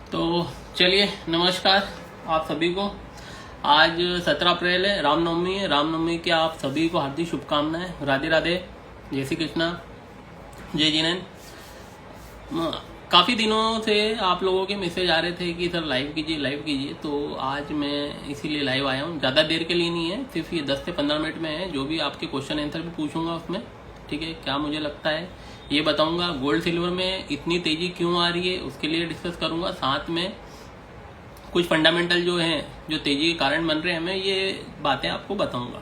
तो चलिए, नमस्कार आप सभी को। आज 17 अप्रैल है, रामनवमी है। रामनवमी की आप सभी को हार्दिक शुभकामनाएं। राधे राधे, जय श्री कृष्णा, जय जिनेन। काफ़ी दिनों से आप लोगों के मैसेज आ रहे थे कि सर लाइव कीजिए लाइव कीजिए, तो आज मैं इसीलिए लाइव आया हूँ। ज़्यादा देर के लिए नहीं है, सिर्फ ये 10 से 15 मिनट में है। जो भी आपके क्वेश्चन आंसर भी पूछूंगा उसमें, ठीक है, क्या मुझे लगता है ये बताऊंगा। गोल्ड सिल्वर में इतनी तेज़ी क्यों आ रही है उसके लिए डिस्कस करूंगा। साथ में कुछ फंडामेंटल जो हैं, जो तेज़ी के कारण बन रहे हैं, मैं ये बातें आपको बताऊंगा,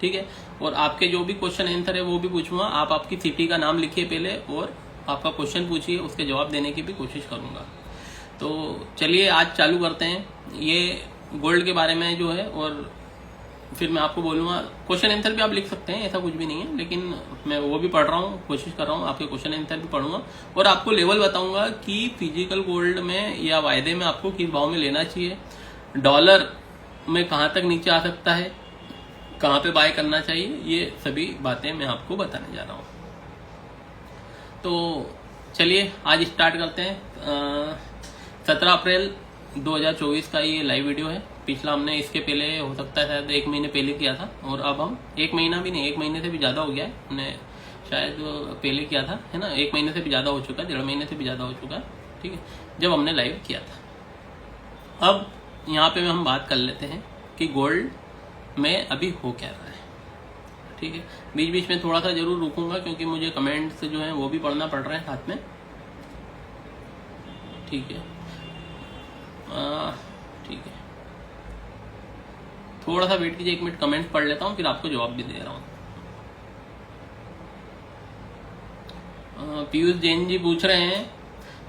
ठीक है। और आपके जो भी क्वेश्चन आंसर है वो भी पूछूंगा। आप आपकी सिटी का नाम लिखिए पहले और आपका क्वेश्चन पूछिए, उसके जवाब देने की भी कोशिश करूंगा। तो चलिए आज चालू करते हैं ये गोल्ड के बारे में जो है, और फिर मैं आपको बोलूँगा। क्वेश्चन आंसर भी आप लिख सकते हैं, ऐसा कुछ भी नहीं है, लेकिन मैं वो भी पढ़ रहा हूँ, कोशिश कर रहा हूँ आपके क्वेश्चन आंसर भी पढ़ूंगा। और आपको लेवल बताऊंगा कि फिजिकल गोल्ड में या वायदे में आपको किस भाव में लेना चाहिए, डॉलर में कहाँ तक नीचे आ सकता है, कहाँ पे बाय करना चाहिए, ये सभी बातें मैं आपको बताने जा रहा हूँ। तो चलिए आज स्टार्ट करते हैं। 17 अप्रैल 2024 का ये लाइव वीडियो है। पिछला हमने इसके पहले हो सकता है शायद 1 महीने पहले किया था, और अब हम 1 महीना भी नहीं, 1 महीने से भी ज़्यादा हो गया है, हमने शायद पहले किया था, है ना। 1 महीने से भी ज़्यादा हो चुका है, 1.5 महीने से भी ज़्यादा हो चुका है, ठीक है, जब हमने लाइव किया था। अब यहाँ पे हम बात कर लेते हैं कि गोल्ड में अभी हो क्या रहा है, ठीक है। बीच बीच में थोड़ा सा जरूर रुकूंगा क्योंकि मुझे कमेंट्स जो हैं वो भी पढ़ना पड़ रहे हैं साथ में, ठीक है। ठीक है, थोड़ा सा वेट कीजिए, 1 मिनट कमेंट्स पढ़ लेता हूँ, फिर आपको जवाब भी दे रहा हूँ। पीयूष जैन जी पूछ रहे हैं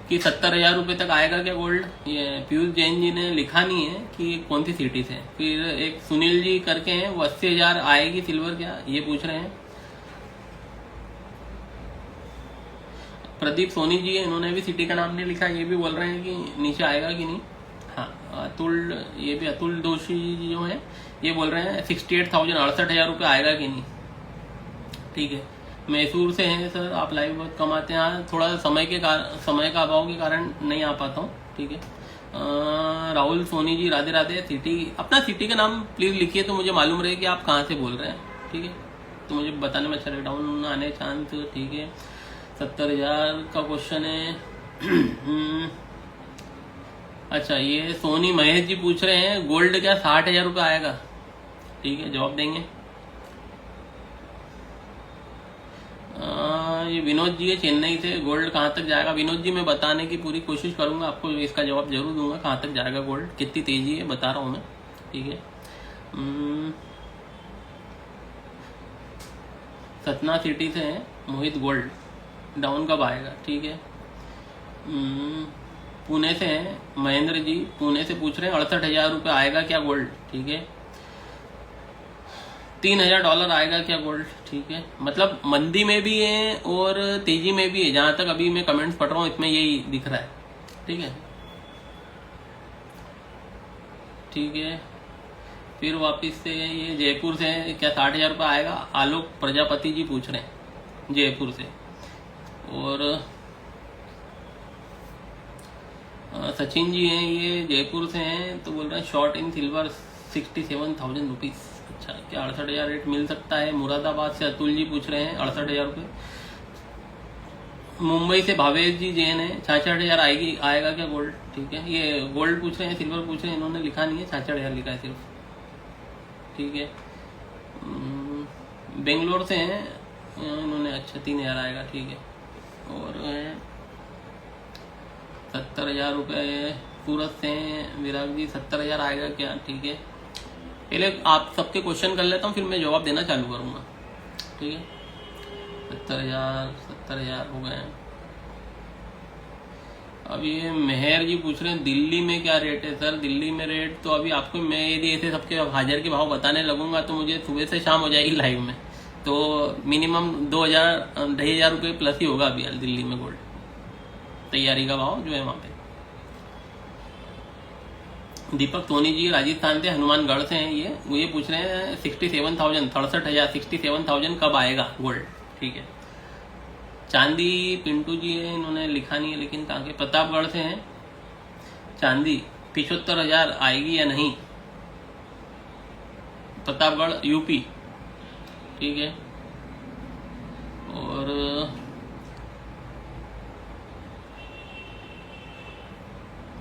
कि 70,000 रुपये तक आएगा क्या गोल्ड। ये पीयूष जैन जी ने लिखा नहीं है कि कौन सी सिटी से। फिर एक सुनील जी करके हैं, वो 80,000 आएगी सिल्वर क्या, ये पूछ रहे हैं। प्रदीप सोनी जी है, इन्होंने भी सिटी का नाम नहीं लिखा, ये भी बोल रहे हैं कि नीचे आएगा कि नहीं। हाँ, अतुल, ये भी अतुल दोषी जी जो है ये बोल रहे हैं 68,000, 68,000 रुपये आएगा कि नहीं, ठीक है। मैसूर से हैं सर, आप लाइव बहुत कम आते हैं। हाँ, थोड़ा समय का अभाव के कारण नहीं आ पाता हूँ, ठीक है। राहुल सोनी जी, राधे राधे। सिटी, अपना सिटी का नाम प्लीज लिखिए तो मुझे मालूम रहे कि आप कहाँ से बोल रहे हैं, ठीक है, तो मुझे बताने में अच्छा रहे। डाउन आने चांस, ठीक है। 70,000 का क्वेश्चन है। अच्छा, ये सोनी महेश जी पूछ रहे हैं गोल्ड क्या 60,000 रुपये आएगा, ठीक है, जवाब देंगे। ये विनोद जी है चेन्नई से, गोल्ड कहाँ तक जाएगा। विनोद जी मैं बताने की पूरी कोशिश करूंगा, आपको इसका जवाब जरूर दूंगा कहाँ तक जाएगा गोल्ड, कितनी तेजी है बता रहा हूँ मैं, ठीक है। सतना सिटी से है मोहित, गोल्ड डाउन कब आएगा, ठीक है। पुणे से हैं महेंद्र जी, पुणे से पूछ रहे हैं 68,000 रुपये आएगा क्या गोल्ड, ठीक है। $3,000 आएगा क्या गोल्ड, ठीक है। मतलब मंदी में भी है और तेजी में भी है, जहां तक अभी मैं कमेंट्स पढ़ रहा हूँ इसमें यही दिख रहा है, ठीक है, ठीक है। फिर वापस से ये जयपुर से है, क्या 60,000 रुपये आएगा। आलोक प्रजापति जी पूछ रहे हैं जयपुर से। और सचिन जी हैं, ये जयपुर से हैं, तो बोल रहे हैं शॉर्ट इन सिल्वर 67,000 रुपीज। अच्छा, क्या 68,000 रेट मिल सकता है। मुरादाबाद से अतुल जी पूछ रहे हैं 68,000 रुपये। मुंबई से भावेश जी जैन है, 66,000 आएगा क्या गोल्ड, ठीक है। ये गोल्ड पूछ रहे हैं, सिल्वर पूछ रहे हैं, इन्होंने लिखा नहीं है, 66,000 लिखा है सिर्फ, ठीक है। बेंगलोर से हैं इन्होंने, अच्छा 3,000 आएगा, ठीक है। और 70,000 रुपये सूरत से विराग जी, 70,000 आएगा क्या, ठीक है। पहले आप सबके क्वेश्चन कर लेता हूँ, फिर मैं जवाब देना चालू करूँगा, ठीक है। 70,000 हो गए। अब ये मेहर जी पूछ रहे हैं दिल्ली में क्या रेट है। सर दिल्ली में रेट तो अभी आपको मैं यदि ऐसे सबके हाजिर के भाव बताने लगूंगा तो मुझे सुबह से शाम हो जाएगी लाइव में, तो मिनिमम 2,000-2,500 रुपये प्लस ही होगा अभी दिल्ली में गोल्ड तैयारी का भाव जो है वहाँ पे। दीपक सोनी जी राजस्थान से, हनुमानगढ़ से हैं, ये पूछ रहे हैं 67,000, 63,000, 67,000 कब आएगा गोल्ड, ठीक है। चांदी पिंटू जी है, इन्होंने लिखा नहीं है लेकिन कहाँ के, प्रतापगढ़ से हैं। चांदी 75,000 आएगी या नहीं, प्रतापगढ़ यूपी, ठीक है। और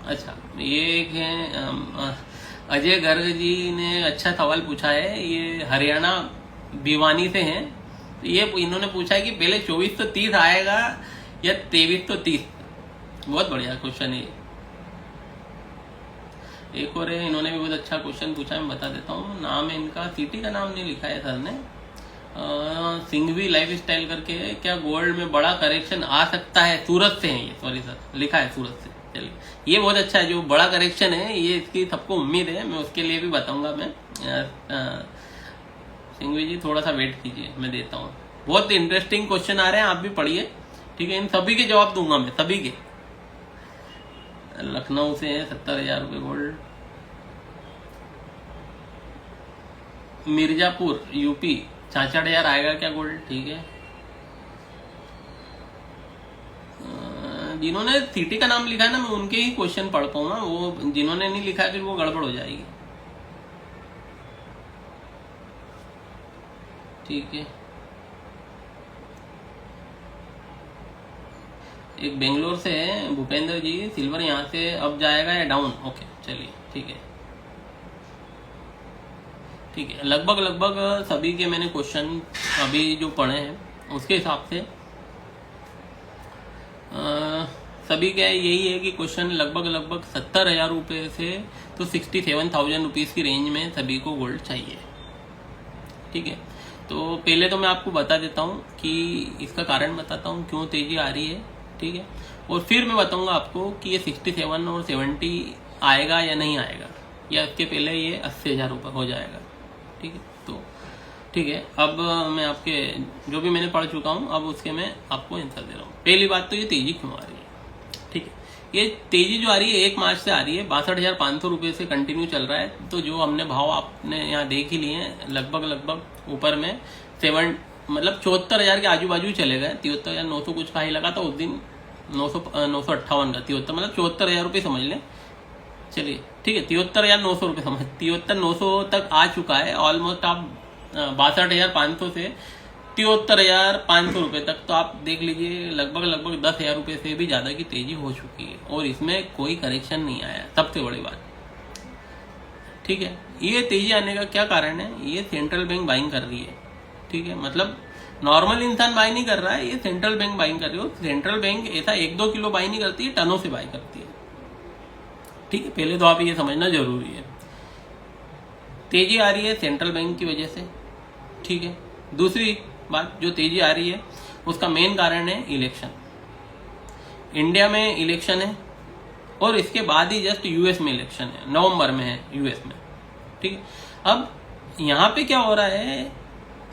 अच्छा, ये एक है अजय गर्ग जी ने अच्छा सवाल पूछा है, ये हरियाणा भिवानी से हैं। ये इन्होंने पूछा है कि पहले 24 तो 30 आएगा या 23 तो 30। बहुत बढ़िया क्वेश्चन है। एक और है, इन्होंने भी बहुत अच्छा क्वेश्चन पूछा, मैं बता देता हूँ। नाम है इनका, सिटी का नाम नहीं लिखा है सर ने, सिंघवी लाइफ स्टाइल करके है। क्या गोल्ड में बड़ा करेक्शन आ सकता है? सूरत से है ये, सॉरी सर, लिखा है सूरत से। चलिए, ये बहुत अच्छा है, जो बड़ा करेक्शन है ये, इसकी सबको उम्मीद है, मैं उसके लिए भी बताऊंगा। मैं सिंघवी जी थोड़ा सा वेट कीजिए, मैं देता हूँ। बहुत इंटरेस्टिंग क्वेश्चन आ रहे हैं, आप भी पढ़िए, ठीक है। इन सभी के जवाब दूंगा मैं, सभी के। लखनऊ से है 70,000 रुपये गोल्ड। मिर्जापुर यूपी 66,000 आएगा क्या गोल्ड? ठीक है। जिन्होंने सिटी का नाम लिखा है ना, मैं उनके ही क्वेश्चन पढ़ पाऊंगा, वो जिन्होंने नहीं लिखा फिर वो गड़बड़ हो जाएगी, ठीक है। एक बेंगलोर से है भूपेंद्र जी, सिल्वर यहाँ से अब जाएगा या डाउन? ओके, चलिए, ठीक है, ठीक है। लगभग सभी के मैंने क्वेश्चन अभी जो पढ़े हैं उसके हिसाब से सभी का यही है कि क्वेश्चन लगभग 70,000 रुपये से तो 67,000 रुपीज़ की रेंज में सभी को गोल्ड चाहिए, ठीक है। तो पहले तो मैं आपको बता देता हूँ कि इसका कारण बताता हूँ क्यों तेजी आ रही है, ठीक है। और फिर मैं बताऊंगा आपको कि ये 67 और 70 आएगा या नहीं आएगा, या इसके पहले ये 80,000 रुपये हो जाएगा, ठीक है। तो ठीक है, अब मैं आपके जो भी मैंने पढ़ चुका हूँ, अब उसके मैं आपको आंसर दे रहा हूँ। पहली बात तो ये तेजी क्यों आ रही है, ठीक है। ये तेजी जो आ रही है 1 मार्च से आ रही है, 62,500 रुपये से कंटिन्यू चल रहा है। तो जो हमने भाव आपने यहाँ देख ही लिए हैं, लगभग ऊपर में 74,000 के आजू बाजू चले गए। 73,900 कुछ का ही लगा था उस दिन, 958 का 73, मतलब 74,000 रुपये समझ लें, चलिए, ठीक है। 73,900 रुपये समझ, 73,900 तक आ चुका है ऑलमोस्ट। आप 62,500 से 73,500 रुपये तक, तो आप देख लीजिए लगभग 10,000 रुपये से भी ज्यादा की तेजी हो चुकी है, और इसमें कोई करेक्शन नहीं आया, सबसे बड़ी बात, ठीक है। ये तेजी आने का क्या कारण है? ये सेंट्रल बैंक बाइंग कर रही है, ठीक है। मतलब नॉर्मल इंसान बाई नहीं कर रहा है, ये सेंट्रल बैंक बाइंग कर रही है। सेंट्रल बैंक ऐसा 1-2 किलो बाई नहीं करती है, टनों से बाई करती है, ठीक है। पहले तो आप ये समझना जरूरी है। तेजी आ रही है सेंट्रल बैंक की वजह से, ठीक है। दूसरी बात, जो तेजी आ रही है उसका मेन कारण है इलेक्शन। इंडिया में इलेक्शन है, और इसके बाद ही जस्ट यूएस में इलेक्शन है, नवंबर में है यूएस में, ठीक है। अब यहाँ पे क्या हो रहा है,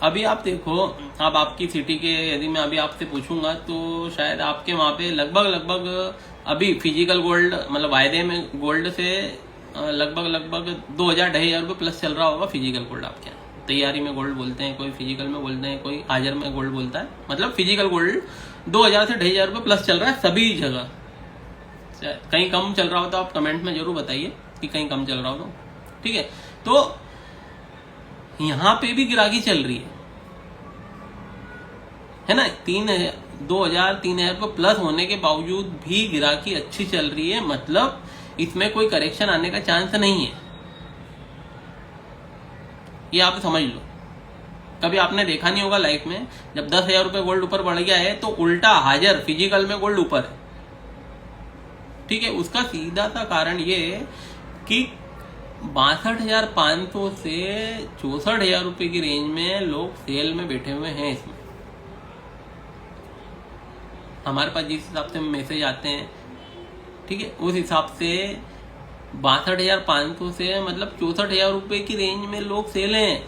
अभी आप देखो, अब आपकी सिटी के यदि मैं अभी आपसे पूछूंगा तो शायद आपके वहाँ पे लगभग अभी फिजिकल गोल्ड, मतलब वायदे में गोल्ड से लगभग 2,000-2,500 रुपये प्लस चल रहा होगा फिजिकल गोल्ड आपके यहाँ। तैयारी में गोल्ड बोलते हैं, कोई फिजिकल में बोलते हैं, कोई हाजिर में गोल्ड बोलता है, मतलब फिजिकल गोल्ड 2,000 से 2,500 रुपये प्लस चल रहा है सभी जगह। कहीं कम चल रहा हो तो आप कमेंट में जरूर बताइए कि कहीं कम चल रहा हो तो, ठीक है। तो यहाँ पे भी गिराकी चल रही है ना, 2,000-3,000 रुपये प्लस होने के बावजूद भी गिराकी अच्छी चल रही है, मतलब इसमें कोई करेक्शन आने का चांस नहीं है, ये आप समझ लो। कभी आपने देखा नहीं होगा लाइफ में, जब 10,000 रुपये गोल्ड ऊपर बढ़ गया है तो उल्टा हाजिर फिजिकल में गोल्ड ऊपर है, ठीक है। उसका सीधा सा कारण ये है कि 62,500 से 64,000 रुपये की रेंज में लोग सेल में बैठे हुए हैं। इसमें हमारे पास जिस हिसाब से मैसेज आते हैं, ठीक है, उस हिसाब से 62,500 से मतलब 64,000 रुपये की रेंज में लोग सेल हैं।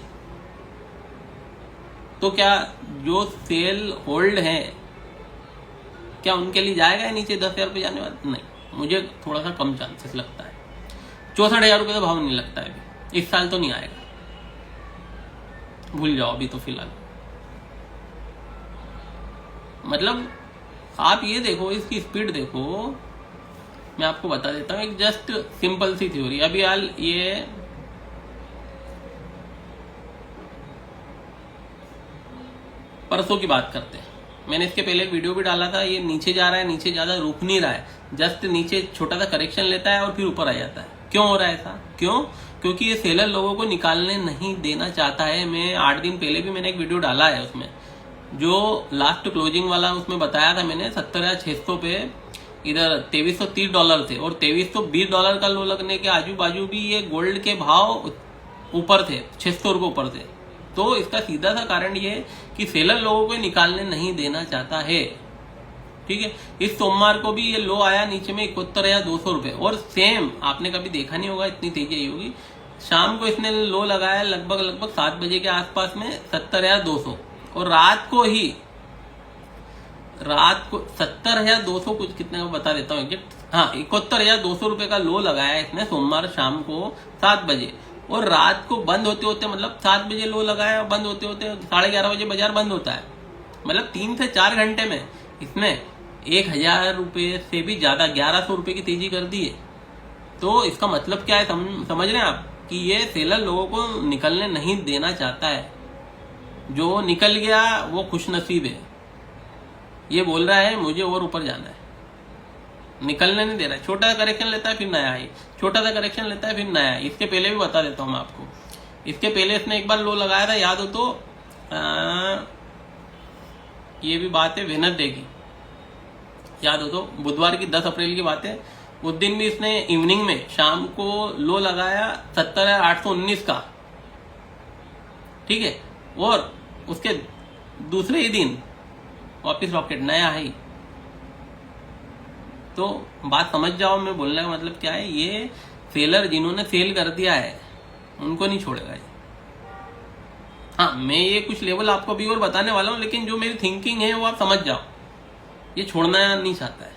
तो क्या जो सेल होल्ड है, क्या उनके लिए जाएगा या नीचे 10,000 रुपये जाने वाला? नहीं, मुझे थोड़ा सा कम चांसेस लगता है। 64,000 रुपये का भाव नहीं लगता है अभी, इस साल तो नहीं आएगा, भूल जाओ अभी तो फिलहाल। मतलब आप ये देखो, इसकी स्पीड देखो, मैं आपको बता देता हूँ एक जस्ट सिंपल सी थ्योरी। अभी हाल ये परसों की बात करते हैं, मैंने इसके पहले एक वीडियो भी डाला था। ये नीचे जा रहा है, नीचे ज्यादा रुक नहीं रहा है, जस्ट नीचे छोटा सा करेक्शन लेता है और फिर ऊपर आ जाता है। क्यों हो रहा है ऐसा? क्यों? क्योंकि ये सेलर लोगों को निकालने नहीं देना चाहता है। मैं 8 दिन पहले भी मैंने एक वीडियो डाला है, उसमें जो लास्ट क्लोजिंग वाला उसमें बताया था मैंने 70,600 पे इधर $2330 थे, और $2320 का लो लगने के आजू बाजू भी ये गोल्ड के भाव ऊपर थे, 600 रुपये ऊपर थे। तो इसका सीधा सा कारण ये है कि सेलर लोगों को निकालने नहीं देना चाहता है। ठीक है, इस सोमवार को भी ये लो आया नीचे में 71,200 रुपये, और सेम आपने कभी देखा नहीं होगा, इतनी तेजी आई होगी। शाम को इसने लो लगाया लगभग 7 बजे के आसपास में 70,200, और रात को 70,200 कुछ कितने का बता देता हूँ एग्जैक्ट, हाँ 71,200 रुपये का लो लगाया इसने सोमवार शाम को 7 बजे, और रात को बंद होते होते मतलब 7 बजे लो लगाया, बंद होते होते 11:30 बजे बाजार बंद होता है। मतलब 3 से 4 घंटे में इसने 1,000 रुपये से भी ज्यादा 1,100 रुपये की तेजी कर दी है। तो इसका मतलब क्या है समझ रहे हैं आप, कि ये सेलर लोगों को निकलने नहीं देना चाहता है। जो निकल गया वो खुशनसीब है, ये बोल रहा है मुझे और ऊपर जाना है, निकलने नहीं दे रहा है। छोटा सा करेक्शन लेता है फिर नया है, छोटा सा करेक्शन लेता है फिर नया है। इसके पहले भी बता देता हूं मैं आपको, इसके पहले इसने एक बार लो लगाया था, याद हो तो ये भी बात है वेडनेसडे की, याद हो तो बुधवार की 10 अप्रैल की बात है। उस दिन भी इसने इवनिंग में शाम को लो लगाया 70,819 का, ठीक है, और उसके दूसरे ही दिन वापिस रॉकेट नया है। तो बात समझ जाओ, मैं बोलने का मतलब क्या है, ये सेलर जिन्होंने सेल कर दिया है उनको नहीं छोड़ेगा ये। हाँ, मैं ये कुछ लेवल आपको भी और बताने वाला हूँ, लेकिन जो मेरी थिंकिंग है वो आप समझ जाओ। ये छोड़ना नहीं चाहता है,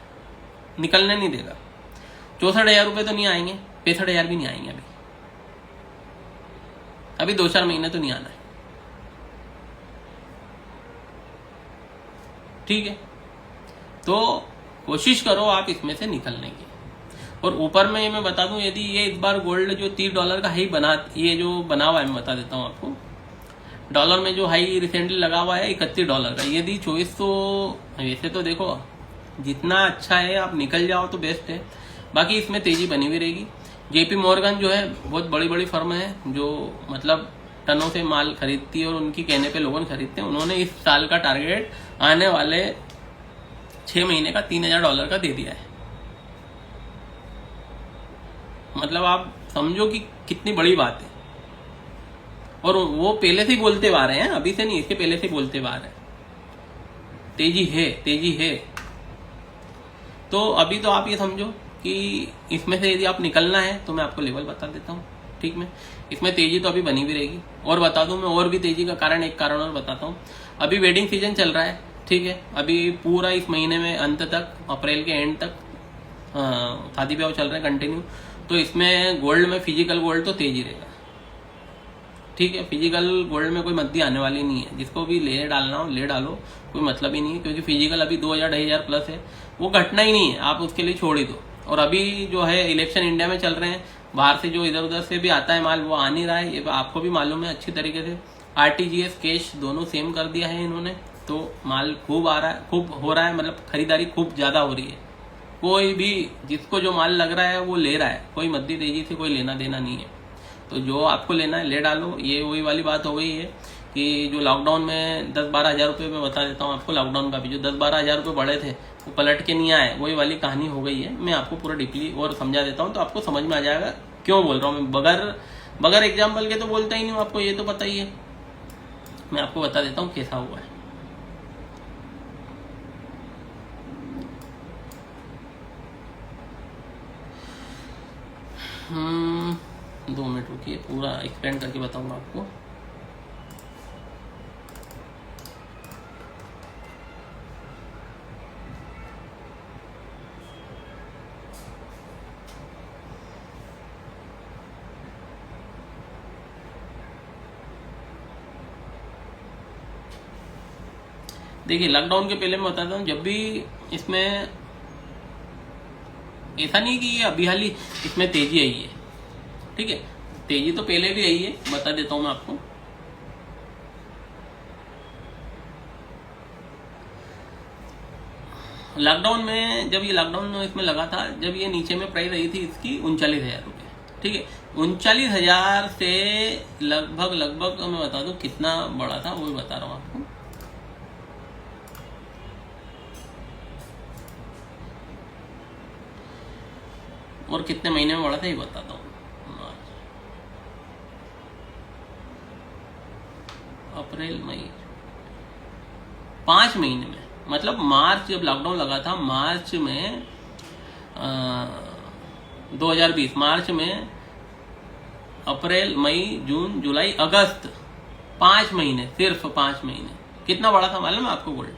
निकलने नहीं देगा। 64,000 रुपये तो नहीं आएंगे, 65,000 भी नहीं आएंगे अभी 2-4 महीने तो नहीं आना है। ठीक है, तो कोशिश करो आप इसमें से निकलने की। और ऊपर में ये मैं बता दूं, यदि ये इस बार गोल्ड जो $30 का हाई ये जो बना हुआ है, मैं बता देता हूं आपको, डॉलर में जो हाई रिसेंटली लगा हुआ है $31 का, यदि 2400, वैसे तो देखो जितना अच्छा है आप निकल जाओ तो बेस्ट है, बाकी इसमें तेजी बनी हुई रहेगी। जेपी मॉर्गन जो है बहुत बड़ी बड़ी फर्म है, जो मतलब टनों से माल खरीदती है और उनकी कहने पे लोगों खरीदते हैं। उन्होंने इस साल का टारगेट आने वाले 6 महीने का $3,000 का दे दिया है। मतलब आप समझो कि कितनी बड़ी बात है, और वो पहले से ही बोलते आ रहे हैं, अभी से नहीं, इसके पहले से बोलते आ रहे हैं तेजी है, तेजी है। तो अभी तो आप ये समझो कि इसमें से यदि आप निकलना है तो मैं आपको लेवल बता देता हूँ। ठीक, में इसमें तेजी तो अभी बनी भी रहेगी, और बता दूं मैं और भी तेजी का कारण, एक कारण और बताता हूँ। अभी वेडिंग सीजन चल रहा है, ठीक है, अभी पूरा इस महीने में अंत तक, अप्रैल के एंड तक शादी ब्याह चल रहे हैं कंटिन्यू। तो इसमें गोल्ड में, फिजिकल गोल्ड तो तेजी रहेगा। ठीक है, फिजिकल गोल्ड में कोई मद्दी आने वाली नहीं है, जिसको भी ले डालना हो ले डालो, कोई मतलब ही नहीं है, क्योंकि फिजिकल अभी 2,000-2,500 प्लस है, वो घटना ही नहीं है, आप उसके लिए छोड़ ही दो। और अभी जो है इलेक्शन इंडिया में चल रहे हैं, बाहर से जो इधर उधर से भी आता है माल वो आ नहीं रहा है, ये आपको भी मालूम है अच्छी तरीके से। आरटीजीएस कैश दोनों सेम कर दिया है इन्होंने, तो माल खूब आ रहा है, खूब हो रहा है, मतलब खरीदारी खूब ज्यादा हो रही है। कोई भी जिसको जो माल लग रहा है वो ले रहा है, कोई मद्दी तेजी से कोई लेना देना नहीं है। तो जो आपको लेना है ले डालो। ये वही वाली बात हो गई है कि जो लॉकडाउन में 10-12 हज़ार रुपये में बता देता हूँ आपको, लॉकडाउन का भी जो 10-12 हज़ार रुपये बढ़े थे वो पलट के नहीं आए, वही वाली कहानी हो गई है। मैं आपको पूरा डीपली और समझा देता हूँ तो आपको समझ में आ जाएगा क्यों बोल रहा हूँ मैं। बगैर एग्जाम्पल के तो बोलता ही नहीं हूँ, आपको ये तो पता ही है। मैं आपको बता देता हूँ कैसा हुआ है। दो मिनट रुकिए, पूरा एक्सप्लेन करके बताऊंगा आपको। देखिए, लॉकडाउन के पहले मैं बताता हूँ, जब भी इसमें ऐसा नहीं कि ये अभी हाल ही इसमें तेजी आई है, ठीक है। तेजी तो पहले भी आई है, बता देता हूं मैं आपको। लॉकडाउन में, जब ये लॉकडाउन इसमें लगा था, जब ये नीचे में प्राइस आई थी इसकी 39,000 रुपये, ठीक है। 39,000 से लगभग मैं बता दूं कितना बड़ा था, वो भी बता रहा हूं आपको। और कितने महीने में बढ़ा था ये बताता हूँ। अप्रैल मई 5 महीने में, मतलब मार्च जब लॉकडाउन लगा था, मार्च में 2020 मार्च में, अप्रैल मई जून जुलाई अगस्त, 5 महीने, सिर्फ 5 महीने कितना बढ़ा था मालूम है आपको गोल्ड?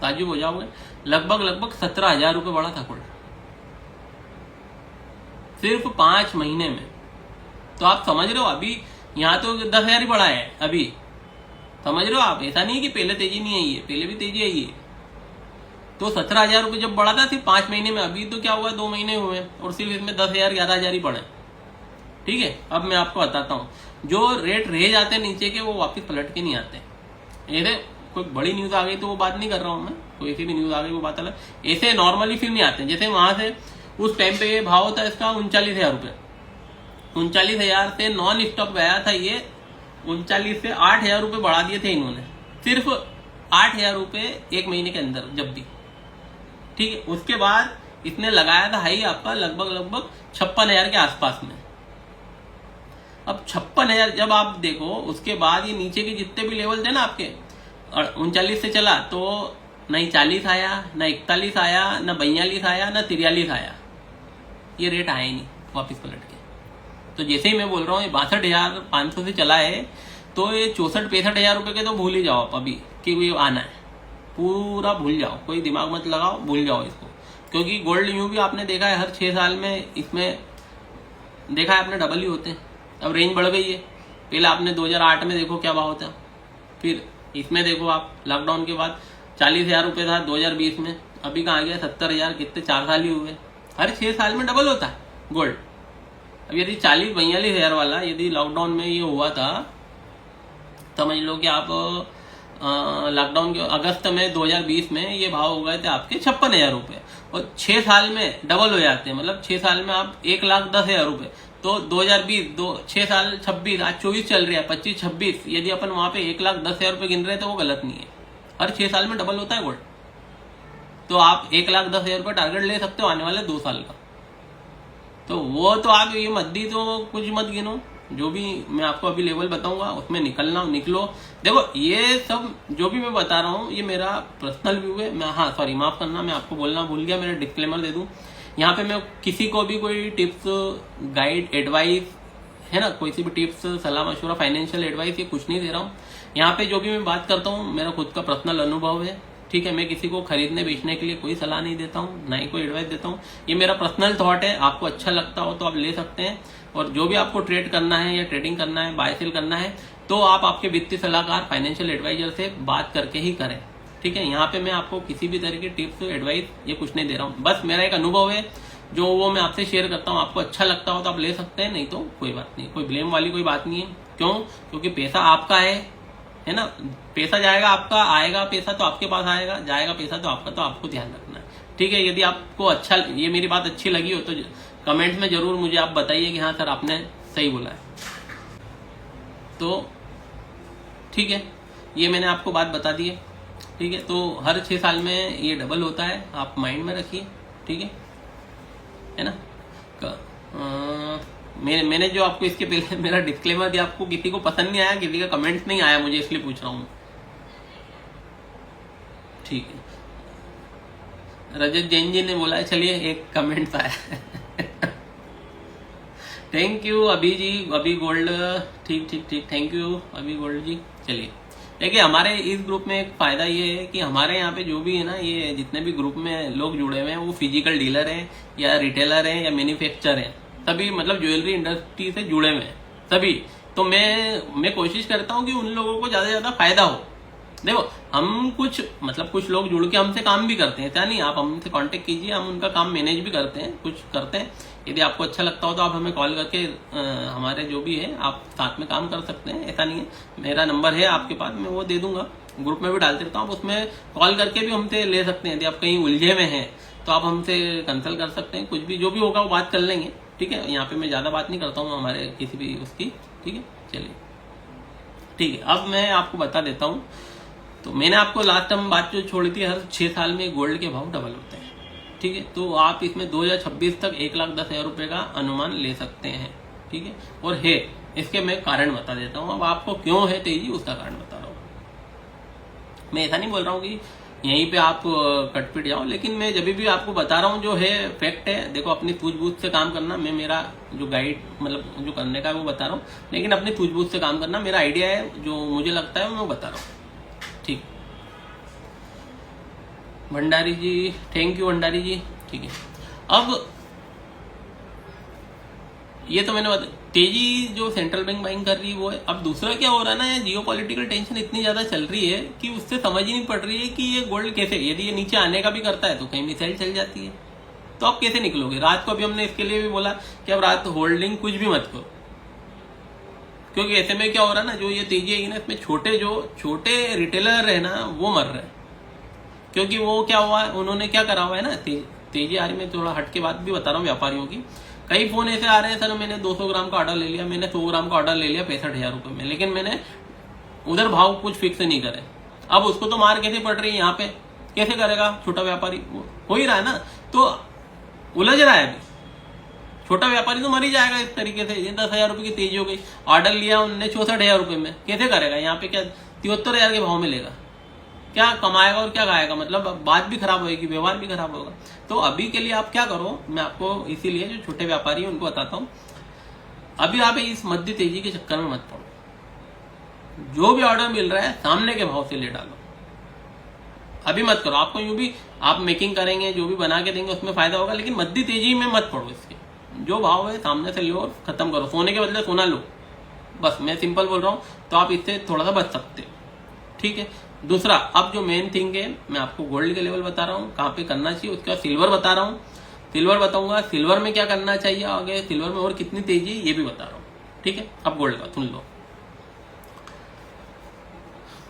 ताजुब हो जाओगे। लगभग 17,000 रुपये बढ़ा था गोल्ड सिर्फ 5 महीने में। तो आप समझ रहे हो, अभी यहाँ तो 10,000 ही बढ़ा है अभी, समझ रहे हो आप? ऐसा नहीं है कि पहले तेजी नहीं आई है, पहले भी तेजी आई है। तो 17,000 रुपये जब बढ़ा था सिर्फ 5 महीने में, अभी तो क्या हुआ 2 महीने हुए और सिर्फ इसमें 10,000 11,000 ही बढ़े, ठीक है। अब मैं आपको बताता हूँ, जो रेट रह जाते हैं नीचे के वो वापस पलट के नहीं आते। ऐसे कोई बड़ी न्यूज आ गई तो वो बात नहीं कर रहा हूँ मैं, कोई सी भी न्यूज आ गई वो बात अलग, ऐसे नॉर्मली फिर नहीं आते। जैसे वहां से उस टाइम पे ये भाव था इसका 39,000 रुपये, 39,000 से नॉन स्टॉप गया था ये, 39 से 8,000 रुपये बढ़ा दिए थे इन्होंने, सिर्फ 8,000 रुपये 1 महीने के अंदर जब भी, ठीक है। उसके बाद इसने लगाया था हाई आपका लगभग 56,000 के आसपास में। अब 56,000 जब आप देखो, उसके बाद ये नीचे के जितने भी लेवल थे ना आपके, 39 से चला तो न 40 आया, न 41 आया, न 42 आया, न 43 आया, ये रेट आया ही नहीं वापिस पलट के। तो जैसे ही मैं बोल रहा हूँ ये 62,500 से चला है, तो ये 64-65,000 रुपये के तो भूल ही जाओ आप अभी कि ये आना है, पूरा भूल जाओ, कोई दिमाग मत लगाओ, भूल जाओ इसको। क्योंकि गोल्ड यूं भी आपने देखा है हर 6 साल में इसमें देखा है आपने डबल ही होते हैं। अब रेंज बढ़ गई है, पहले आपने 2008 में देखो क्या भाव था, फिर इसमें देखो आप लॉकडाउन के बाद 40,000 रुपये था 2020 में, अभी कहाँ गया 70,000, कितने 4 साल ही हुए। हर 6 साल में डबल होता है गोल्ड। अब यदि 40-42,000 वाला यदि लॉकडाउन में ये हुआ था, समझ लो कि आप लॉकडाउन के अगस्त में 2020 में ये भाव हो गए थे आपके 56,000 रुपये, और 6 साल में डबल हो जाते हैं, मतलब 6 साल में आप 1,10,000 रुपये। तो 2020 6 साल 26, आज 24 चल रहा है, 25-26, यदि अपन वहां पे 1,10,000 रुपये गिन रहे हैं तो वो गलत नहीं है। हर 6 साल में डबल होता है गोल्ड। तो आप 1,10,000 रुपये टारगेट ले सकते हो आने वाले 2 साल का। तो वो तो आप ये मत दी तो कुछ मत गिनो, जो भी मैं आपको अभी लेवल बताऊंगा उसमें निकलो। देखो ये सब जो भी मैं बता रहा हूँ ये मेरा पर्सनल व्यू है। मैं सॉरी माफ करना, मैं आपको बोलना भूल गया, मेरा डिस्क्लेमर दे दूं। यहाँ पे मैं किसी को भी कोई टिप्स, गाइड, एडवाइस है ना, कोई सी भी टिप्स, सलाह मशवरा, फाइनेंशियल एडवाइस ये कुछ नहीं दे रहा हूँ। यहाँ पे जो भी मैं बात करता हूँ मेरा खुद का पर्सनल अनुभव है, ठीक है। मैं किसी को खरीदने बेचने के लिए कोई सलाह नहीं देता हूँ, ना ही कोई एडवाइस देता हूँ। ये मेरा पर्सनल थॉट है, आपको अच्छा लगता हो तो आप ले सकते हैं। और जो भी आपको ट्रेड करना है या ट्रेडिंग करना है, बाय सेल करना है, तो आप आपके वित्तीय सलाहकार, फाइनेंशियल एडवाइजर से बात करके ही करें, ठीक है। यहाँ पे मैं आपको किसी भी तरह की टिप्स, एडवाइस ये कुछ नहीं दे रहा हूँ, बस मेरा एक अनुभव है जो वो मैं आपसे शेयर करता हूँ। आपको अच्छा लगता हो तो आप ले सकते हैं, नहीं तो कोई बात नहीं, कोई ब्लेम वाली कोई बात नहीं है। क्यों? क्योंकि पैसा आपका है ना। पैसा जाएगा आपका, आएगा पैसा तो आपके पास आएगा, जाएगा पैसा तो आपका, तो आपको ध्यान रखना है, ठीक है। यदि आपको अच्छा, ये मेरी बात अच्छी लगी हो तो कमेंट्स में जरूर मुझे आप बताइए कि हाँ सर आपने सही बोला है। तो ठीक है, ये मैंने आपको बात बता दी है, ठीक है। तो हर 6 साल में ये डबल होता है, आप माइंड में रखिए, ठीक है ना। मैंने जो आपको इसके पहले मेरा डिस्क्लेमर दिया, आपको किसी को पसंद नहीं आया, किसी का कमेंट नहीं आया मुझे, इसलिए पूछ रहा हूँ, ठीक है। रजत जैन जी ने बोला है, चलिए एक कमेंट आया थैंक यू अभी जी, अभी गोल्ड, ठीक, थैंक यू अभी गोल्ड जी। चलिए देखिए, हमारे इस ग्रुप में एक फायदा ये है कि हमारे यहाँ पे जो भी है ना, ये जितने भी ग्रुप में लोग जुड़े हुए हैं वो फिजिकल डीलर हैं या रिटेलर हैं या मैन्युफैक्चरर हैं, सभी मतलब ज्वेलरी इंडस्ट्री से जुड़े हुए हैं सभी। तो मैं कोशिश करता हूँ कि उन लोगों को ज्यादा से ज्यादा फायदा हो, देखो हम कुछ लोग जुड़ के हमसे काम भी करते हैं, ऐसा नहीं, आप हमसे कांटेक्ट कीजिए, हम उनका काम मैनेज भी करते हैं, कुछ करते हैं। यदि आपको अच्छा लगता हो तो आप हमें कॉल करके हमारे जो भी है आप साथ में काम कर सकते हैं, ऐसा नहीं है। मेरा नंबर है आपके पास, मैं वो दे दूंगा, ग्रुप में भी डाल देता हूँ, आप उसमें कॉल करके भी हमसे ले सकते हैं। यदि आप कहीं उलझे में हैं तो आप हमसे कंसल्ट कर सकते हैं, कुछ भी जो भी होगा वो बात कर लेंगे, ठीक है। यहाँ पे मैं ज़्यादा बात नहीं करता हूँ हमारे किसी भी उसकी, ठीक है। चलिए ठीक है, अब मैं आपको बता देता हूँ। तो मैंने आपको लास्ट टाइम बात जो छोड़ी थी, हर 6 साल में गोल्ड के भाव डबल होते हैं, ठीक है। तो आप इसमें 2026 तक 1,10,000 रुपये का अनुमान ले सकते हैं, ठीक है। और है इसके मैं कारण बता देता हूँ। अब आपको क्यों है तेजी, उसका कारण बता रहा हूँ। मैं ऐसा नहीं बोल रहा हूँ कि यहीं पे आप कटपिट जाओ, लेकिन मैं जब भी आपको बता रहा हूँ जो है फैक्ट है। देखो अपनी सूझबूझ से काम करना, मैं मेरा जो गाइड मतलब जो करने का है वो बता रहा हूँ, लेकिन अपनी सूझबूझ से काम करना मेरा आइडिया है, जो मुझे लगता है मैं बता रहा हूँ, ठीक। भंडारी जी, थैंक यू भंडारी जी, ठीक है। अब ये तो मैंने बता, तेजी जो सेंट्रल बैंक बाइंग कर रही है वो है। अब दूसरा क्या हो रहा है ना, ये जियो पॉलिटिकल टेंशन इतनी ज्यादा चल रही है कि उससे समझ ही नहीं पड़ रही है कि ये गोल्ड कैसे, यदि ये नीचे आने का भी करता है तो कहीं मिसाइल चल जाती है, तो आप कैसे निकलोगे। रात को अभी हमने इसके लिए भी बोला कि अब रात होल्डिंग कुछ भी मत करो, क्योंकि ऐसे में क्या हो रहा है ना, जो ये तेजी आई ना, इसमें छोटे रिटेलर है ना वो मर रहे हैं। क्योंकि वो क्या हुआ है, उन्होंने क्या करा हुआ है ना, तेजी आ रही, में थोड़ा हट के बात भी बता रहा हूँ व्यापारियों की। कई फोन ऐसे आ रहे हैं, सर मैंने 200 ग्राम का ऑर्डर ले लिया, मैंने 100 ग्राम का ऑर्डर ले लिया 65,000 रुपये में, लेकिन मैंने उधर भाव कुछ फिक्स नहीं करे। अब उसको तो मार कैसे पड़ रही है यहाँ पे, कैसे करेगा छोटा व्यापारी, हो ही रहा है ना, तो उलझ रहा है अभी। छोटा व्यापारी तो मर ही जाएगा इस तरीके से। 10,000 रुपये की तेजी हो गई, ऑर्डर लिया उनने 64,000 रुपये में, कैसे करेगा यहाँ पे, क्या 73,000 के भाव में लेगा, क्या कमाएगा और क्या खाएगा, मतलब बात भी खराब होगी, व्यवहार भी खराब होगा। तो अभी के लिए आप क्या करो, मैं आपको इसीलिए जो छोटे व्यापारी हैं उनको बताता हूँ, अभी आप इस मध्य तेजी के चक्कर में मत पड़ो। जो भी ऑर्डर मिल रहा है सामने के भाव से ले डालो, अभी मत करो। आपको यूं भी आप मेकिंग करेंगे, जो भी बना के देंगे उसमें फायदा होगा, लेकिन मध्य तेजी में मत पड़ो। इसके जो भाव है सामने से लो और खत्म करो, सोने के बदले सोना लो, बस मैं सिंपल बोल रहा हूँ, तो आप इससे थोड़ा सा बच सकते हो, ठीक है। दूसरा, अब जो मेन थिंग है, मैं आपको गोल्ड के लेवल बता रहा हूँ कहाँ पे करना चाहिए, उसके बाद सिल्वर बता रहा हूँ, सिल्वर बताऊंगा, सिल्वर में क्या करना चाहिए आगे, सिल्वर में और कितनी तेजी ये भी बता रहा हूँ, ठीक है। अब गोल्ड का सुन लो,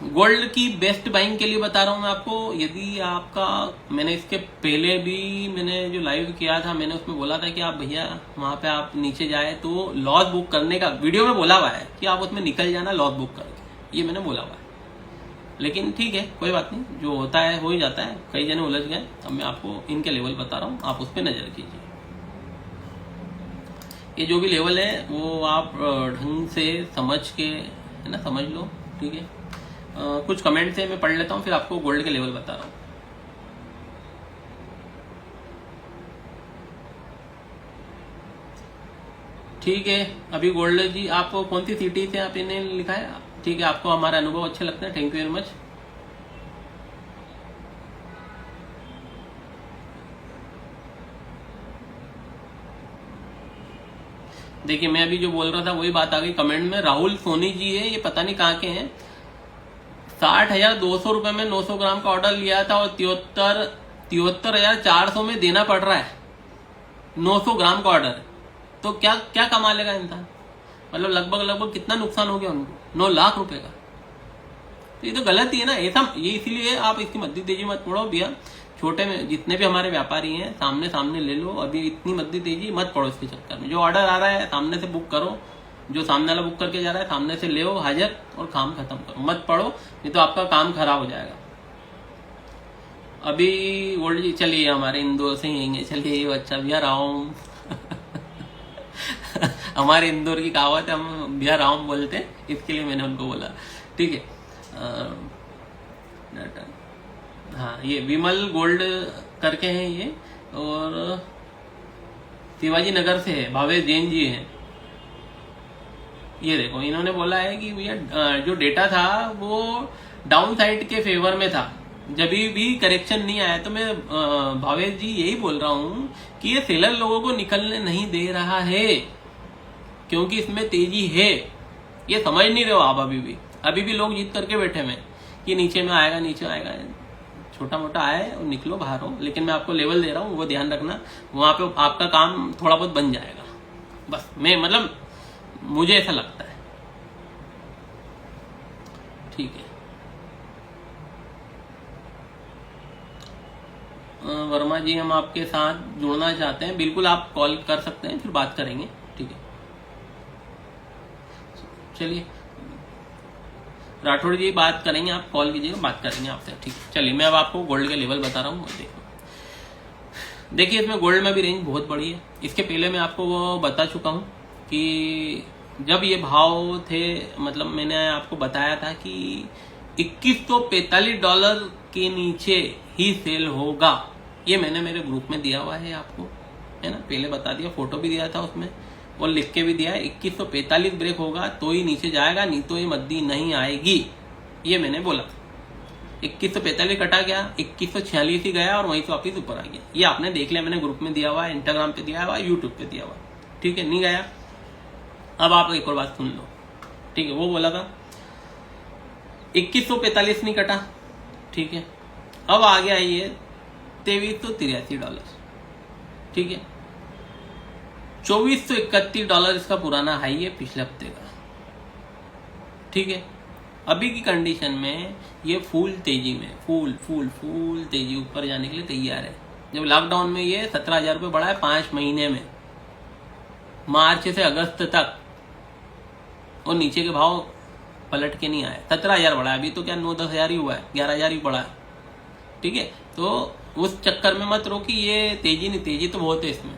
गोल्ड की बेस्ट बाइंग के लिए बता रहा हूँ मैं आपको। यदि आपका, मैंने इसके पहले भी मैंने जो लाइव किया था, मैंने उसमें बोला था कि आप भैया वहां पे आप नीचे जाए तो लॉस बुक करने का वीडियो में बोला हुआ है कि आप उसमें निकल जाना लॉस बुक करके, ये मैंने बोला हुआ है। लेकिन ठीक है, कोई बात नहीं, जो होता है हो ही जाता है, कई जने उलझ गए। अब मैं आपको इनके लेवल बता रहा हूँ, आप उस पर नजर कीजिए। ये जो भी लेवल है वो आप ढंग से समझ के, है ना, समझ लो, ठीक है। कुछ कमेंट से मैं पढ़ लेता हूँ, फिर आपको गोल्ड के लेवल बता रहा हूँ। ठीक है, अभी गोल्ड जी, आप कौन सी सिटी से आप इन्हें लिखा है, ठीक है, आपको हमारा अनुभव अच्छे लगते हैं, थैंक यू वेरी मच। देखिए मैं अभी जो बोल रहा था वही बात आ गई कमेंट में। राहुल सोनी जी है, ये पता नहीं कहाँ के हैं। 60,200 रुपए में 900 ग्राम का ऑर्डर लिया था और 73,400 में देना पड़ रहा है 900 ग्राम का ऑर्डर। तो क्या क्या कमा लेगा इंसान, मतलब लगभग कितना नुकसान हो गया उनको, 9 लाख रुपए का। तो ये तो गलत ही है ना, ऐसा ये इसीलिए आप इसकी मध्य तेजी मत पड़ो भैया। छोटे में जितने भी हमारे व्यापारी हैं सामने ले लो, अभी इतनी मध्य तेजी मत पड़ो इसके चक्कर में। जो ऑर्डर आ रहा है सामने से बुक करो, जो सामने वाला बुक करके जा रहा है सामने से ले हाजिर और काम खत्म करो, मत पड़ो, नहीं तो आपका काम खराब हो जाएगा। अभी गोल्ड जी, चलिए हमारे इंदौर से ही हैं, चलिए अच्छा भैया राम हमारे इंदौर की कहावत है, हम भैया राम बोलते हैं, इसके लिए मैंने उनको बोला, ठीक है। हाँ, ये विमल गोल्ड करके हैं ये, और शिवाजी नगर से है, भावेश जैन जी हैं। ये देखो इन्होंने बोला है कि भैया जो डेटा था वो डाउन साइड के फेवर में था, जब भी करेक्शन नहीं आया। तो मैं भावेश जी यही बोल रहा हूं कि ये सेलर लोगों को निकलने नहीं दे रहा है, क्योंकि इसमें तेजी है। ये समझ नहीं रहे हो आप, अभी भी लोग जीत करके बैठे हुए। कि नीचे में आएगा, नीचे आएगा, छोटा मोटा आए और निकलो बाहर हो, लेकिन मैं आपको लेवल दे रहा हूँ, वो ध्यान रखना, वहां पे आपका काम थोड़ा बहुत बन जाएगा। बस मैं मतलब मुझे ऐसा लगता है। ठीक है, वर्मा जी हम आपके साथ जुड़ना चाहते हैं, बिल्कुल आप कॉल कर सकते हैं, फिर बात करेंगे। ठीक है, चलिए राठौड़ जी बात करेंगे, आप कॉल कीजिएगा, बात करेंगे आपसे। ठीक है, चलिए मैं अब आपको गोल्ड के लेवल बता रहा हूँ। देखिए इसमें गोल्ड में भी रेंज बहुत बड़ी है। इसके पहले मैं आपको वो बता चुका हूँ कि जब ये भाव थे, मतलब मैंने आपको बताया था कि $2145 के नीचे ही सेल होगा। ये मैंने मेरे ग्रुप में दिया हुआ है आपको, है ना, पहले बता दिया, फोटो भी दिया था उसमें और लिख के भी दिया है। 2145 ब्रेक होगा तो ही नीचे जाएगा, नहीं तो ये मद्दी नहीं आएगी, ये मैंने बोला। 2145 कटा गया, 2146 ही गया और वहीं से वापिस ऊपर आ गया। ये आपने देख लिया, मैंने ग्रुप में दिया हुआ है, इंस्टाग्राम पे दिया हुआ है, यूट्यूब पे दिया हुआ है। ठीक है, नहीं गया। अब आप एक और बात सुन लो। ठीक है, वो बोला था 2145 नहीं कटा। ठीक है, अब आ गया ये $2383। ठीक है, $2431 इसका पुराना हाई है पिछले हफ्ते का। ठीक है, अभी की कंडीशन में ये फुल तेजी में, फुल तेजी ऊपर जाने के लिए तैयार है। जब लॉकडाउन में ये 17,000 रुपये बढ़ा है 5 महीने में, मार्च से अगस्त तक, और नीचे के भाव पलट के नहीं आए। 17,000 बढ़ा है, अभी तो क्या 9-10 हजार ही हुआ है, 11,000 ही बढ़ा है। ठीक है, तो उस चक्कर में मत रोकी, ये तेजी नहीं, तेजी तो बहुत है इसमें,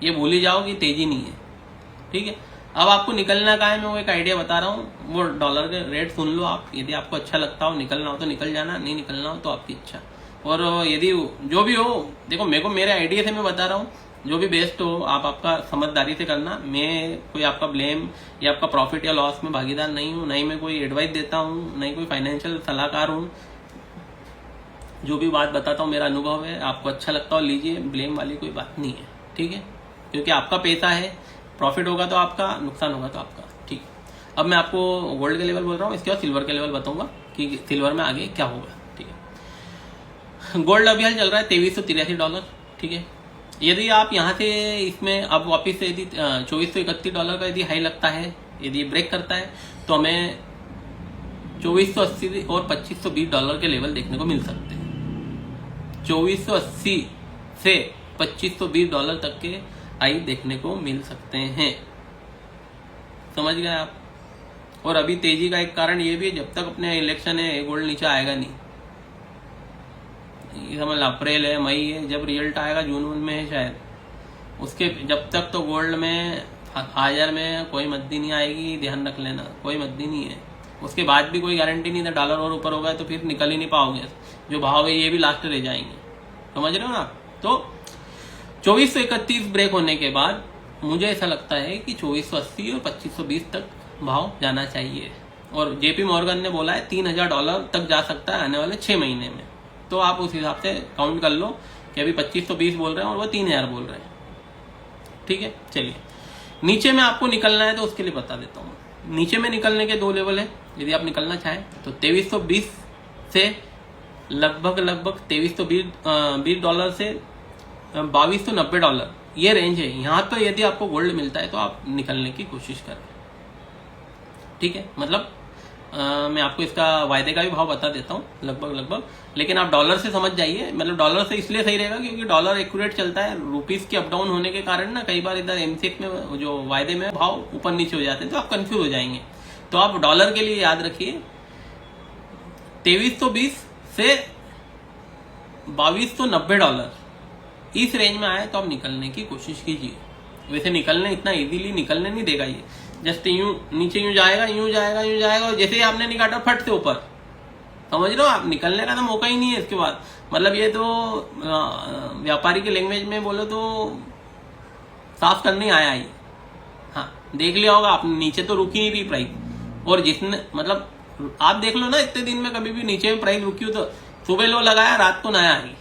ये भूल ही जाओ कि तेजी नहीं है। ठीक है, अब आपको निकलना का है, मैं वो एक आइडिया बता रहा हूँ, वो डॉलर के रेट सुन लो आप, यदि आपको अच्छा लगता हो, निकलना हो तो निकल जाना, नहीं निकलना हो तो आपकी इच्छा। और यदि जो भी हो, देखो मेरे को मेरे आइडिया से मैं बता रहा हूँ, जो भी बेस्ट हो आप आपका समझदारी से करना। मैं कोई आपका ब्लेम या आपका प्रॉफिट या लॉस में भागीदार नहीं हूँ, नहीं मैं कोई एडवाइस देता हूँ, नहीं कोई फाइनेंशियल सलाहकार हूँ। जो भी बात बताता हूँ मेरा अनुभव है, आपको अच्छा लगता हो लीजिए, ब्लेम वाली कोई बात नहीं है। ठीक है, क्योंकि आपका पैसा है, प्रॉफिट होगा तो आपका, नुकसान होगा तो आपका। ठीक, अब मैं आपको गोल्ड के लेवल बोल रहा हूँ, इसके बाद सिल्वर के लेवल बताऊंगा कि सिल्वर में आगे क्या होगा। ठीक है, गोल्ड अभी हाल चल रहा है $2383। ठीक है, यदि आप यहाँ से इसमें अब वापिस यदि $2431 का यदि हाई लगता है, यदि ब्रेक करता है, तो हमें 2480 और $2520 के लेवल देखने को मिल सकते हैं। 2480 से $2520 तक के हाई देखने को मिल सकते हैं, समझ गए आप। और अभी तेजी का एक कारण ये भी है, जब तक अपने इलेक्शन है गोल्ड नीचे आएगा नहीं। समझ, अप्रैल है, मई है, जब रिजल्ट आएगा जून में है शायद, उसके जब तक तो गोल्ड में 1000 में कोई मद्दी नहीं आएगी, ध्यान रख लेना, कोई मद्दी नहीं है। उसके बाद भी कोई गारंटी नहीं था, डॉलर और ऊपर होगा तो फिर निकल ही नहीं पाओगे, जो भाव है ये भी लास्ट रह जाएंगे, समझ रहे हो ना। तो 2431 ब्रेक होने के बाद मुझे ऐसा लगता है कि 2480 और 2520 तक भाव जाना चाहिए। और जेपी मॉर्गन ने बोला है $3000 तक जा सकता है आने वाले 6 महीने में। तो आप उस हिसाब से काउंट कर लो कि अभी 2520 बोल रहे हैं और वो 3000 बोल रहे हैं। ठीक है, चलिए नीचे में आपको निकलना है तो उसके लिए बता देता हूँ। नीचे में निकलने के 2 लेवल है, यदि आप निकलना चाहें तो $2320 से लगभग $2320 से $2290 ये रेंज है। यहाँ पर यदि आपको गोल्ड मिलता है तो आप निकलने की कोशिश करें। ठीक है, मतलब मैं आपको इसका वायदे का भी भाव बता देता हूँ लगभग, लेकिन आप डॉलर से समझ जाइए। मतलब डॉलर से इसलिए सही रहेगा क्योंकि डॉलर एक्यूरेट चलता है, रुपीस के अप डाउन होने के कारण ना कई बार इधर एमसीएक्स में जो वायदे में भाव ऊपर नीचे हो जाते हैं तो आप कंफ्यूज हो जाएंगे। तो आप डॉलर के लिए याद रखिए 2320 से $2290 इस रेंज में आए तो आप निकलने की कोशिश कीजिए। वैसे निकलने इतना इजीली निकलने नहीं देगा ये, जस्ट यूं नीचे यूं जाएगा और जैसे ही आपने निकाला फट से ऊपर, समझ रहे हो आप, निकलने का तो मौका ही नहीं है इसके बाद। मतलब ये तो व्यापारी के लैंग्वेज में बोलो तो साफ करने आया ही। हाँ, देख लिया होगा आपने, नीचे तो रुकी नहीं थी प्राइस, और जिसने मतलब आप देख लो ना इतने दिन में कभी भी नीचे में प्राइस रुकी हो तो सुबह लो लगाया रात को नया आई।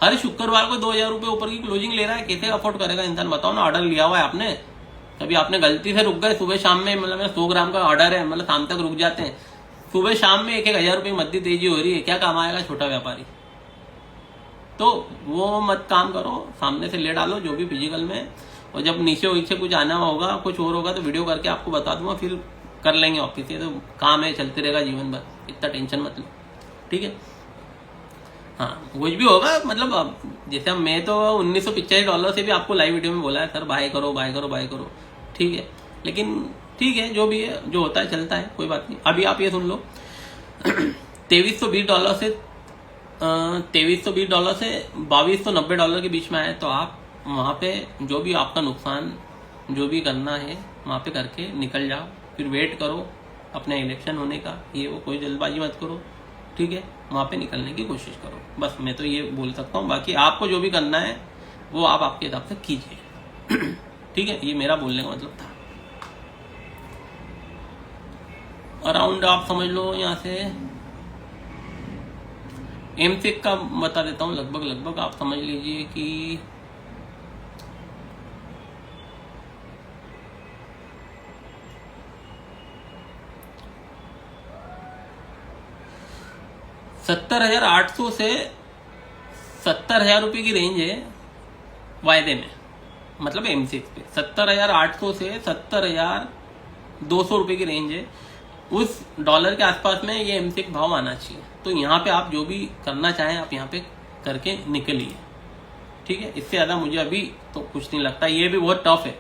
हर शुक्रवार को 2000 रुपये ऊपर की क्लोजिंग ले रहा है, कैसे अफोर्ड करेगा इंसान, बताओ ना। ऑर्डर लिया हुआ है आपने, कभी आपने गलती से रुक गए सुबह शाम में, मतलब 100 ग्राम का ऑर्डर है, मतलब शाम तक रुक जाते हैं, सुबह शाम में 1,000 रुपये मध्य तेजी हो रही है, क्या काम आएगा छोटा व्यापारी? तो वो मत काम करो, सामने से ले डालो जो भी फिजिकल में, और जब नीचे कुछ आना होगा, कुछ और होगा तो वीडियो करके आपको बता दूंगा, फिर कर लेंगे ऑफिस। ये तो काम है, चलते रहेगा जीवन भर, इतना टेंशन मत लो, ठीक है। हाँ, कुछ भी होगा मतलब अब जैसे मैं तो $1985 से भी आपको लाइव वीडियो में बोला है सर बाय करो बाय करो बाय करो, ठीक है। लेकिन ठीक है, जो भी है, जो होता है चलता है, कोई बात नहीं। अभी आप ये सुन लो $2320 से $2320 से $2290 के बीच में आए तो आप वहाँ पे जो भी आपका नुकसान जो भी करना है वहाँ पे करके निकल जाओ। फिर वेट करो अपने इलेक्शन होने का, ये वो कोई जल्दबाजी मत करो, ठीक है। वहाँ पे निकलने की कोशिश करो, बस मैं तो ये बोल सकता हूँ। बाकी आपको जो भी करना है वो आप आपके हिसाब से कीजिए ठीक है, ये मेरा बोलने का मतलब था। अराउंड आप समझ लो यहाँ से एमसेक का बता देता हूँ, लगभग आप समझ लीजिए कि $70,800 से 70,000 रुपये की रेंज है वायदे में, मतलब एमसेक पे 70,800 से 70,200 रुपये की रेंज है। उस डॉलर के आसपास में ये एमसेक भाव आना चाहिए। तो यहाँ पे आप जो भी करना चाहें आप यहाँ पे करके निकलिए, ठीक है। इससे ज़्यादा मुझे अभी तो कुछ नहीं लगता, ये भी बहुत टफ है।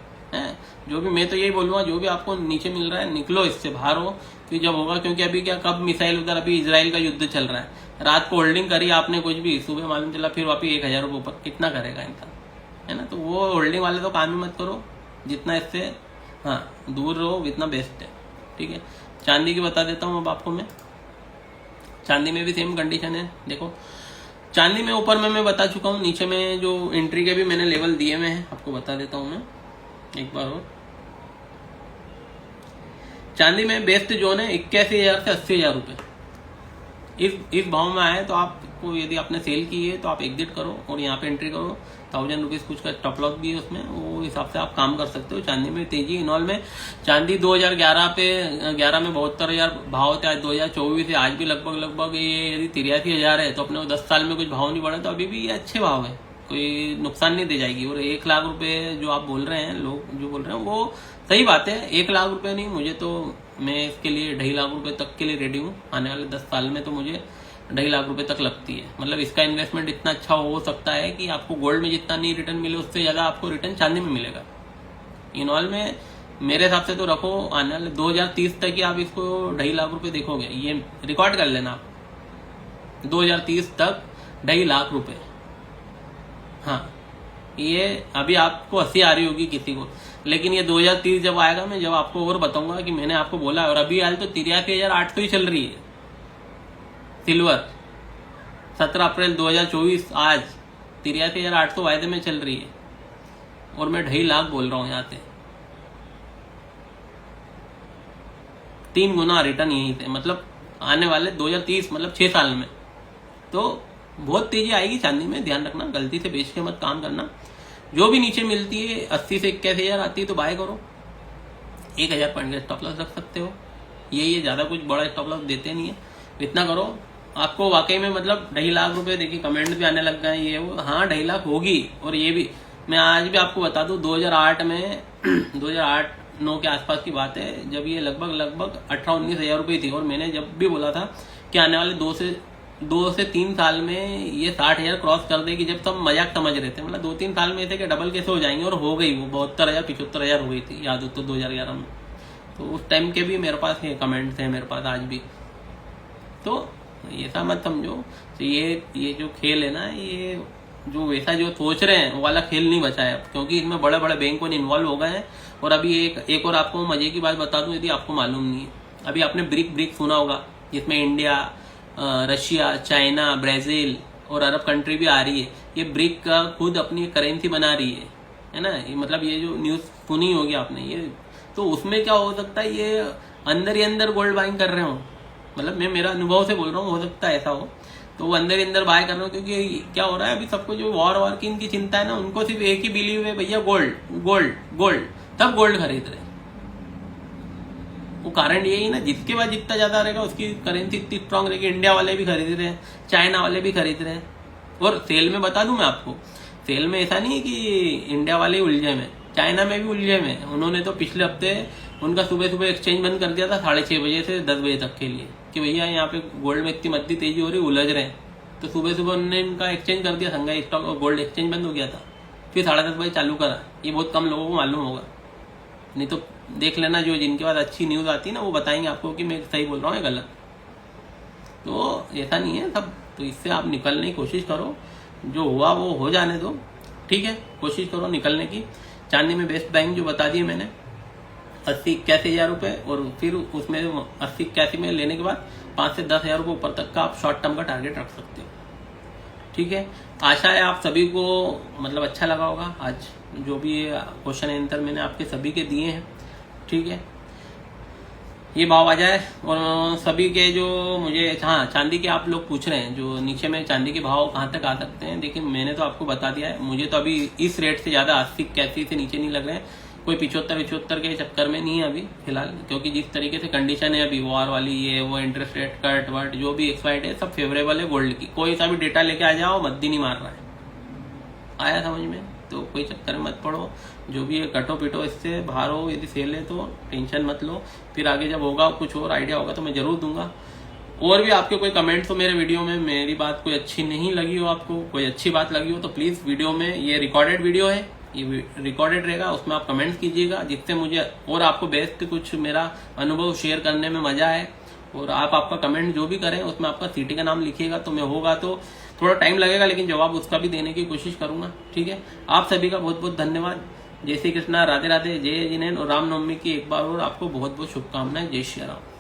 जो भी मैं तो यही बोलूँगा, जो भी आपको नीचे मिल रहा है निकलो इससे, बाहर हो, क्योंकि जब होगा, क्योंकि अभी क्या कब मिसाइल उधर, अभी इजराइल का युद्ध चल रहा है, रात को होल्डिंग करी आपने कुछ भी, सुबह मालूम चला फिर वापिस 1,000 रुपये ऊपर, कितना करेगा इंसान, है ना। तो वो होल्डिंग वाले तो काम ही मत करो, जितना इससे हाँ दूर रहो इतना बेस्ट है, ठीक है। चांदी की बता देता हूँ अब आपको मैं, चांदी में भी सेम कंडीशन है। देखो चांदी में ऊपर में मैं बता चुका हूँ, नीचे में जो एंट्री के भी मैंने लेवल दिए हुए हैं आपको बता देता हूँ मैं एक बार और। चांदी में बेस्ट जोन है 81,000 से 80,000 रुपये। इस भाव में आए तो आपको, यदि आपने सेल की है तो आप एग्जिट करो और यहाँ पे एंट्री करो। 1,000 रुपीज कुछ का स्टॉप लॉस भी है उसमें, वो हिसाब से आप काम कर सकते हो। चांदी में तेजी इनॉल में, चांदी 2011 पे 11 में 72,000 भाव थे, आज 2024 है, आज भी लगभग ये यदि 83,000 है तो अपने 10 साल में कुछ भाव नहीं बढ़ा तो अभी भी ये अच्छे भाव है, कोई नुकसान नहीं दे जाएगी। और 1 लाख रुपए जो आप बोल रहे हैं, लोग जो बोल रहे हैं वो सही बात है, 1 लाख रुपए नहीं, मुझे तो मैं इसके लिए 2.5 लाख रुपए तक के लिए रेडी हूँ। आने वाले 10 साल में तो मुझे 2.5 लाख रुपए तक लगती है। मतलब इसका इन्वेस्टमेंट इतना अच्छा हो सकता है कि आपको गोल्ड में जितना नहीं रिटर्न मिले उससे ज्यादा आपको रिटर्न चांदी में मिलेगा। इनऑल में मेरे हिसाब से तो रखो, आने वाले 2030 तक ही आप इसको 2.5 लाख रुपए देखोगे, ये रिकॉर्ड कर लेना आप, 2030 तक 2.5 लाख रुपए। हाँ, ये अभी आपको हंसी आ रही होगी किसी को, लेकिन ये 2030 जब आएगा मैं जब आपको और बताऊंगा कि मैंने आपको बोला। और अभी हाल तो 83,800 ही चल रही है सिल्वर, 17 अप्रैल 2024 आज 83,800 वायदे में चल रही है और मैं 2.5 लाख बोल रहा हूँ। यहाँ से 3 गुना रिटर्न यहीं से, मतलब आने वाले 2030 मतलब 6 साल में तो बहुत तेजी आएगी चांदी में। ध्यान रखना, गलती से बेच के मत काम करना। जो भी नीचे मिलती है 80 से 81,000 आती है तो बाय करो, 1,000 पॉइंट का स्टॉप लॉस रख सकते हो। ये ज्यादा कुछ बड़ा स्टॉप लॉस देते नहीं है, इतना करो। आपको वाकई में मतलब 2.5 लाख रुपए, देखिए कमेंट भी आने लग गए ये वो, हाँ 2.5 लाख होगी। और ये भी मैं आज भी आपको बता दूं, 2008 में 2008-9 के आसपास की बात है, जब ये लगभग 18-19,000 रुपये थी। और मैंने जब भी बोला था कि आने वाले 2 से 3 साल में ये 60,000 क्रॉस कर देगी, जब सब मजाक समझ रहे थे, मतलब 2-3 साल में थे कि डबल कैसे हो जाएंगे, और हो गई वो 72,000-75,000 हो गई थी, याद हो तो 2011 में। तो उस टाइम के भी मेरे पास है कमेंट्स है, मेरे पास आज भी। तो ऐसा मत समझो, तो ये जो खेल है ना, ये जो वैसा जो सोच रहे हैं वो वाला खेल नहीं बचा है अब, क्योंकि इसमें बड़े बड़े बैंक इन्वॉल्व हो गए हैं। और अभी एक और आपको मजे की बात बता दूं, यदि आपको मालूम नहीं है, अभी आपने ब्रिक सुना होगा, जिसमें इंडिया, रशिया, चाइना, ब्राजील और अरब कंट्री भी आ रही है। ये ब्रिक का खुद अपनी करेंसी बना रही है ना। ये मतलब ये जो न्यूज सुनी होगी आपने, ये तो उसमें क्या हो सकता है, ये अंदर ही अंदर गोल्ड बाइंग कर रहे हो। मतलब मैं मेरा अनुभव से बोल रहा हूँ, हो सकता है ऐसा हो, तो वो अंदर ही अंदर बाय कर रहे हो। क्योंकि क्या हो रहा है अभी सबको जो वॉर की इनकी चिंता है ना, उनको सिर्फ एक ही बिलीव है, भैया गोल्ड गोल्ड गोल्ड, सब गोल्ड खरीद रहे हैं। वो कारण यही ना, जिसके पास जितना ज्यादा रहेगा उसकी करेंसी इतनी स्ट्रांग रहेगी। इंडिया वाले भी खरीद रहे हैं, चाइना वाले भी खरीद रहे हैं। और सेल में बता दूं मैं आपको, सेल में ऐसा नहीं है कि इंडिया वाले ही उलझे में, चाइना में भी उलझे में। उन्होंने तो पिछले हफ्ते उनका सुबह सुबह एक्सचेंज बंद कर दिया था 6:30 बजे से 10 बजे तक के लिए, कि भैया यहाँ पे गोल्ड में इतनी मद्दी तेजी हो रही, उलझ रहे हैं। तो सुबह सुबह उन्होंने इनका एक्सचेंज कर दिया, संघाई स्टॉक और गोल्ड एक्सचेंज बंद हो गया था। फिर 10:30 बजे चालू करा। ये बहुत कम लोगों को मालूम होगा, नहीं तो देख लेना, जो जिनके पास अच्छी न्यूज आती है ना वो बताएंगे आपको कि मैं सही बोल रहा हूँ या गलत। तो ऐसा नहीं है सब। तो इससे आप निकलने की कोशिश करो, जो हुआ वो हो जाने दो, ठीक है। कोशिश करो निकलने की। चांदी में बेस्ट बाइंग जो बता दिए मैंने, 80-81 हजार रुपये, और फिर उसमें 80-81 में लेने के बाद 5 से 10 हजार रुपये ऊपर तक का आप शॉर्ट टर्म का टारगेट रख सकते हो, ठीक है। आशा है आप सभी को मतलब अच्छा लगा होगा। आज जो भी क्वेश्चन आंसर मैंने आपके सभी के दिए हैं, ठीक है। ये भाव आ जाए। और सभी के जो मुझे, हाँ, चांदी के आप लोग पूछ रहे हैं जो नीचे में, चांदी के भाव कहाँ तक आ सकते हैं। देखिए मैंने तो आपको बता दिया है, मुझे तो अभी इस रेट से ज्यादा 80-81 से नीचे नहीं लग रहे हैं। कोई 75-75 के चक्कर में नहीं है अभी फिलहाल, क्योंकि जिस तरीके से कंडीशन है अभी, वॉर वाली, ये वो इंटरेस्ट रेट कट वट जो भी एक्सपाइट है, सब फेवरेबल है गोल्ड की। कोई सा भी डेटा लेके आ जाओ, मद्दी नहीं मार रहा है। आया समझ में? तो कोई चक्कर में मत पड़ो, जो भी है कटो पिटो इससे बाहर हो। यदि सेल है तो टेंशन मत लो, फिर आगे जब होगा कुछ और आइडिया होगा तो मैं जरूर दूंगा। और भी आपके कोई कमेंट्स हो मेरे वीडियो में, मेरी बात कोई अच्छी नहीं लगी हो, आपको कोई अच्छी बात लगी हो, तो प्लीज वीडियो में, ये रिकॉर्डेड वीडियो है, ये रिकॉर्डेड रहेगा, उसमें आप कमेंट्स कीजिएगा, जिससे मुझे और आपको बेस्ट कुछ मेरा अनुभव शेयर करने में मजा आए। और आप आपका कमेंट जो भी करें उसमें आपका सिटी का नाम लिखिएगा, तो मैं होगा तो थोड़ा टाइम लगेगा, लेकिन जवाब उसका भी देने की कोशिश करूंगा, ठीक है। आप सभी का बहुत बहुत धन्यवाद। जय श्री कृष्णा, राधे राधे, जय जिनेन्द्र, और रामनवमी की एक बार और आपको बहुत बहुत शुभकामनाएं। जय श्री राम।